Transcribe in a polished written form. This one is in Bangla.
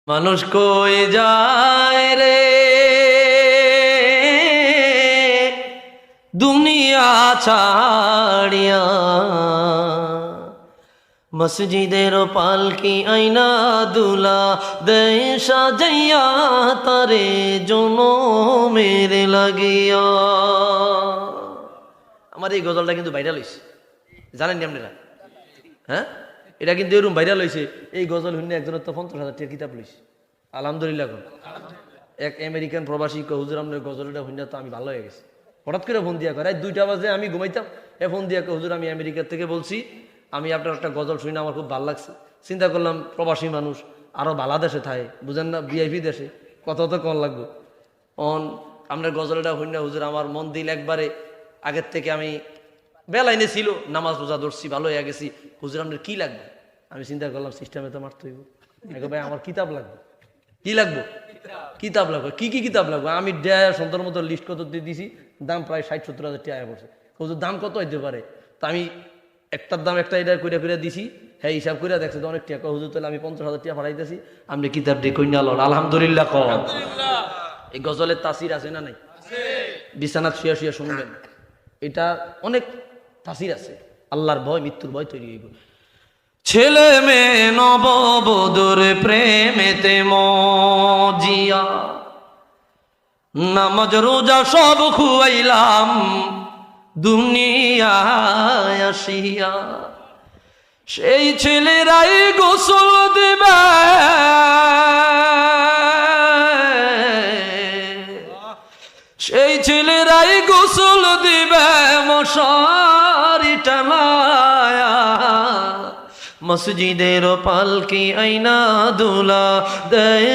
মানুষ কই যায় রে দুনিয়া ছাড়িয়া, মসজিদের পালকি আইনা দুলা দেয় সাজাইয়া তারে জনমের লাগিয়া। আমার এই গজলটা কিন্তু ভাইরাল হয়েছে, জানেন নি আপনারা? হ্যাঁ, এটা কিন্তু এরকম ভাইরাল হয়েছে। এই গজল শুনে একজনের তো 50,000 টাকা কিতাব লইছে। আলহামদুলিল্লাহ। এক আমেরিকান প্রবাসী হুজুর আপনার গজলটা শুনে তো আমি ভালো হয়ে গেছি। হঠাৎ করে ফোন দিয়া করে 2টা বাজে আমি ঘুমাইতাম, ফোন দিয়া হুজুর আমি আমেরিকা থেকে বলছি, আমি আপনার একটা গজল শুনে আমার খুব ভালো লাগছে। চিন্তা করলাম প্রবাসী মানুষ আরো ভালো দেশে থাকে, বুঝেন না, ভিআইপি দেশে কত তো কল লাগবে। আপনার গজলটা শুনে হুজুর আমার মন দিল একবারে, আগের থেকে আমি বেলাইনে ছিল, নামাজ রোজা ধরছি, ভালো হয়ে গেছি। হুজুর আপনার কি লাগবে? আমি চিন্তা করলাম সিস্টেমে তো মারতে হইব। ভাই আমার কিতাব লাগবে। কি লাগবে? কিতাব লাগবে। কি কি কিতাব লাগবে? আমি সুন্দর মতো লিস্ট কত দিয়ে দিছি, দাম প্রায় 60-70 হাজার টাকা পড়ছে। হুজুর দাম কত হইতে পারে? তা আমি একটার দাম একটা এটা করে করে দিছি। হ্যাঁ, হিসাব করে দেখছে তো অনেক টাকা। হুজুর তাহলে আমি 50,000 টাকা পাঠাইতেছি, আপনি কিতাব দিয়ে কইনা লন। আলহামদুলিল্লাহ। এই গজলের তাসির আছে না নাই? বিছানাত শুয়ে শুয়ে শুনবেন, এটা অনেক তাসির আছে। আল্লাহর ভয়, মৃত্যুর ভয় তৈরি হইব। ছেলে মেয়ে নববধূর প্রেমেতে মজিয়া, নামাজ রোজা সব খুয়াইলাম দুনিয়ায় আসিয়া। সেই ছেলেরাই গোসল দিবে, সেই ছেলেরাই গোসল দিবে মশারি টানায়া, মসজিদের পালকি আইনা দুলা দেয়